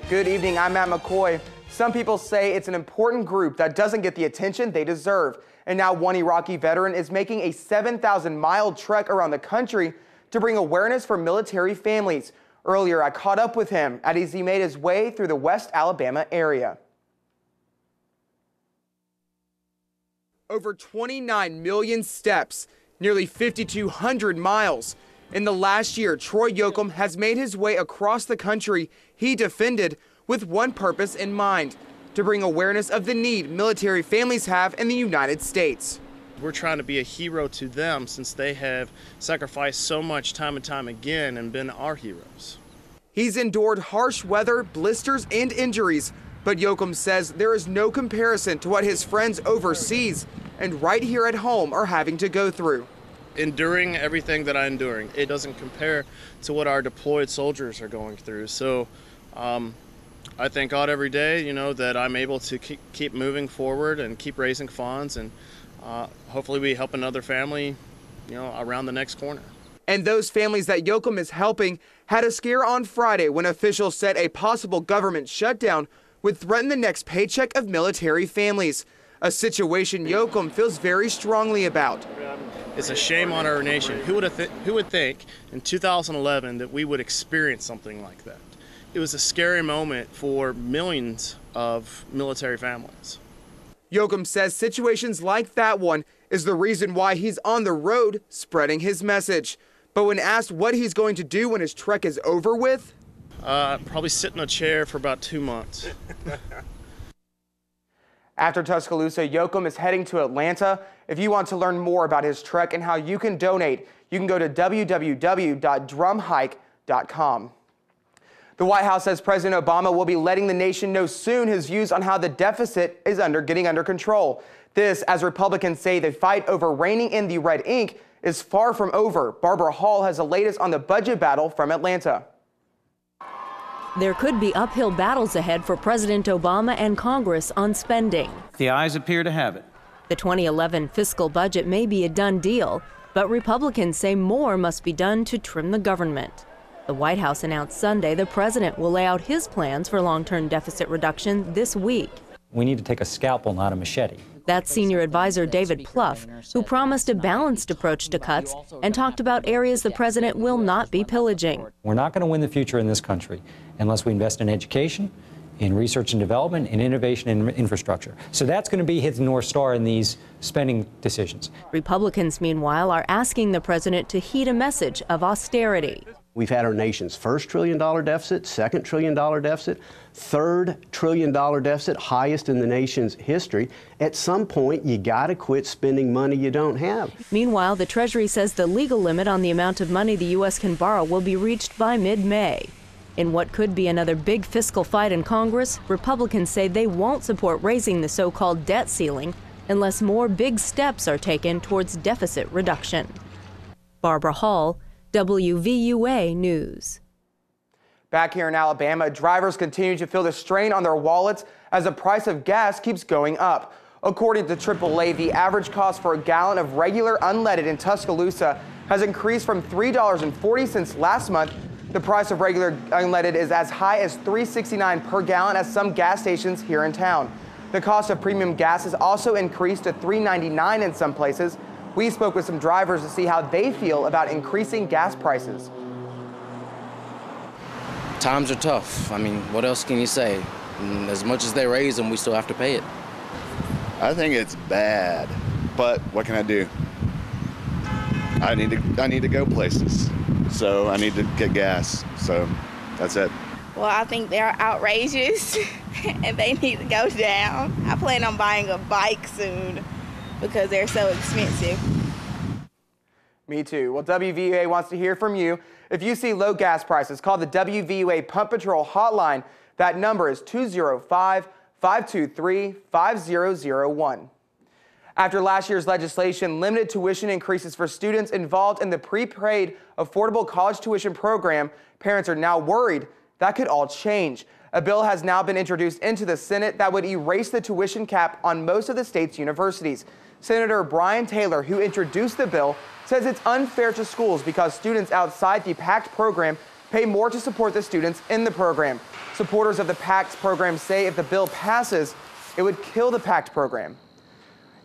Good evening, I'm Matt McCoy. Some people say it's an important group that doesn't get the attention they deserve. And now one Iraqi veteran is making a 7,000-mile trek around the country to bring awareness for military families. Earlier, I caught up with him as he made his way through the West Alabama area. Over 29 million steps, nearly 5,200 miles. In the last year, Troy Yoakum has made his way across the country he defended with one purpose in mind: to bring awareness of the need military families have in the United States. We're trying to be a hero to them since they have sacrificed so much time and time again and been our heroes. He's endured harsh weather, blisters, and injuries, but Yoakum says there is no comparison to what his friends overseas and right here at home are having to go through. Enduring everything that I'm enduring, it doesn't compare to what our deployed soldiers are going through. So I thank God every day, that I'm able to keep moving forward and keep raising funds, and hopefully we help another family, around the next corner. And those families that Yoakum is helping had a scare on Friday when officials said a possible government shutdown would threaten the next paycheck of military families, a situation Yoakum feels very strongly about. It's a shame on our nation. Who would think in 2011 that we would experience something like that? It was a scary moment for millions of military families. Yoakum says situations like that one is the reason why he's on the road spreading his message. But when asked what he's going to do when his trek is over with, probably sit in a chair for about 2 months. After Tuscaloosa, Yoakum is heading to Atlanta. If you want to learn more about his trek and how you can donate, you can go to www.drumhike.com. The White House says President Obama will be letting the nation know soon his views on how the deficit is getting under control. This, as Republicans say the fight over reining in the red ink is far from over. Barbara Hall has the latest on the budget battle from Atlanta. There could be uphill battles ahead for President Obama and Congress on spending. The ayes appear to have it. The 2011 fiscal budget may be a done deal, but Republicans say more must be done to trim the government. The White House announced Sunday the president will lay out his plans for long-term deficit reduction this week. We need to take a scalpel, not a machete. That's senior advisor David Plouffe, who promised a balanced approach to cuts and talked about areas the president will not be pillaging. We're not going to win the future in this country unless we invest in education, in research and development, in innovation and infrastructure. So that's going to be his North Star in these spending decisions. Republicans, meanwhile, are asking the president to heed a message of austerity. We've had our nation's first $1 trillion deficit, second $1 trillion deficit, third $1 trillion deficit, highest in the nation's history. At some point, you got to quit spending money you don't have. Meanwhile, the Treasury says the legal limit on the amount of money the U.S. can borrow will be reached by mid-May. In what could be another big fiscal fight in Congress, Republicans say they won't support raising the so-called debt ceiling unless more big steps are taken towards deficit reduction. Barbara Hall, WVUA News. Back here in Alabama, drivers continue to feel the strain on their wallets as the price of gas keeps going up. According to AAA, the average cost for a gallon of regular unleaded in Tuscaloosa has increased from $3.40 last month. The price of regular unleaded is as high as $3.69 per gallon at some gas stations here in town. The cost of premium gas has also increased to $3.99 in some places. We spoke with some drivers to see how they feel about increasing gas prices. Times are tough. I mean, what else can you say? As much as they raise them, we still have to pay it. I think it's bad, but what can I do? I need to go places, so I need to get gas. So that's it. Well, I think they're outrageous and they need to go down. I plan on buying a bike soon because they're so expensive. Me too. Well, WVUA wants to hear from you. If you see low gas prices, call the WVUA Pump Patrol hotline. That number is 205-523-5001. After last year's legislation limited tuition increases for students involved in the prepaid affordable college tuition program, parents are now worried that could all change. A bill has now been introduced into the Senate that would erase the tuition cap on most of the state's universities. Senator Brian Taylor, who introduced the bill, says it's unfair to schools because students outside the PACT program pay more to support the students in the program. Supporters of the PACT program say if the bill passes, it would kill the PACT program.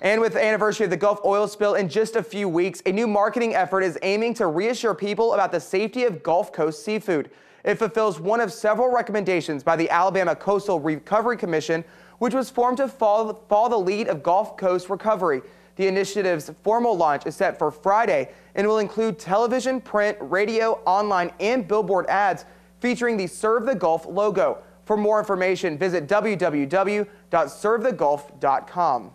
And with the anniversary of the Gulf oil spill in just a few weeks, a new marketing effort is aiming to reassure people about the safety of Gulf Coast seafood. It fulfills one of several recommendations by the Alabama Coastal Recovery Commission, which was formed to follow the lead of Gulf Coast Recovery. The initiative's formal launch is set for Friday and will include television, print, radio, online, and billboard ads featuring the Serve the Gulf logo. For more information, visit www.servethegulf.com.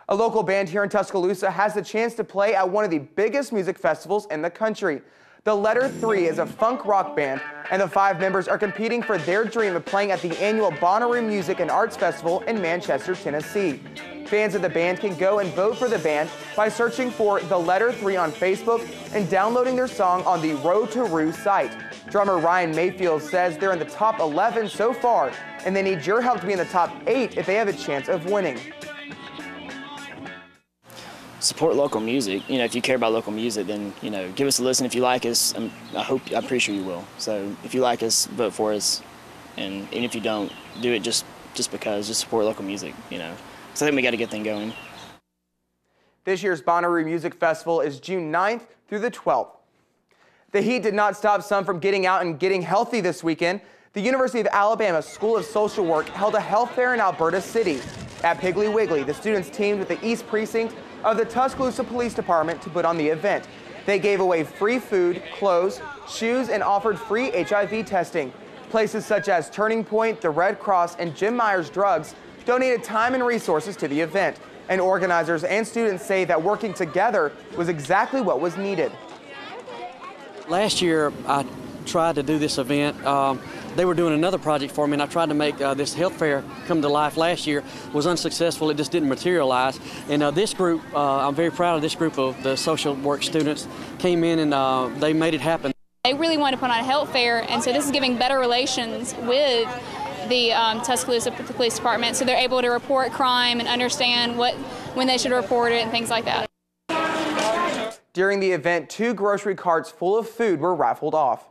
A local band here in Tuscaloosa has the chance to play at one of the biggest music festivals in the country. The Letter 3 is a funk rock band, and the 5 members are competing for their dream of playing at the annual Bonnaroo Music and Arts Festival in Manchester, Tennessee. Fans of the band can go and vote for the band by searching for The Letter 3 on Facebook and downloading their song on the Road to Roo site. Drummer Ryan Mayfield says they're in the top 11 so far, and they need your help to be in the top 8 if they have a chance of winning. Support local music. You know, if you care about local music, then, you know, give us a listen. If you like us, I'm pretty sure you will. So if you like us, vote for us. And even if you don't, do it just because, just support local music, you know. So I think we got a good thing going. This year's Bonnaroo Music Festival is June 9th through the 12th. The heat did not stop some from getting out and getting healthy this weekend. The University of Alabama School of Social Work held a health fair in Alberta City. At Piggly Wiggly, the students teamed with the East Precinct of the Tuscaloosa Police Department to put on the event. They gave away free food, clothes, shoes, and offered free HIV testing. Places such as Turning Point, the Red Cross, and Jim Myers Drugs donated time and resources to the event. And organizers and students say that working together was exactly what was needed. Last year, I tried to do this event. They were doing another project for me, and I tried to make this health fair come to life last year. Was unsuccessful. It just didn't materialize. And this group, I'm very proud of this group of the social work students, came in and they made it happen. They really want to put on a health fair, and so this is giving better relations with the Tuscaloosa Police Department, so they're able to report crime and understand when they should report it and things like that. During the event, 2 grocery carts full of food were raffled off.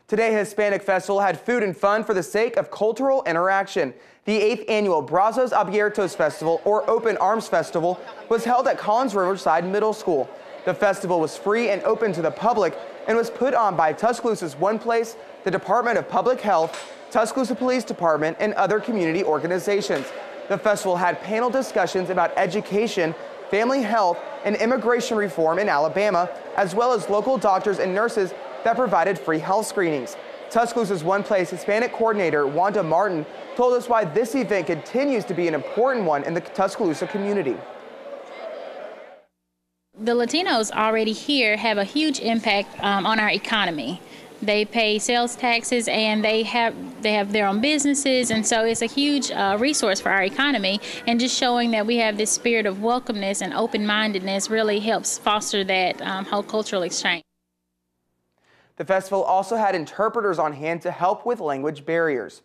Today, Hispanic Festival had food and fun for the sake of cultural interaction. The 8th annual Brazos Abiertos Festival, or Open Arms Festival, was held at Collins Riverside Middle School. The festival was free and open to the public and was put on by Tuscaloosa's One Place, the Department of Public Health, Tuscaloosa Police Department, and other community organizations. The festival had panel discussions about education, family health, and immigration reform in Alabama, as well as local doctors and nurses that provided free health screenings. Tuscaloosa's One Place Hispanic coordinator, Wanda Martin, told us why this event continues to be an important one in the Tuscaloosa community. The Latinos already here have a huge impact on our economy. They pay sales taxes and they have their own businesses, and so it's a huge resource for our economy, and just showing that we have this spirit of welcomeness and open-mindedness really helps foster that whole cultural exchange. The festival also had interpreters on hand to help with language barriers.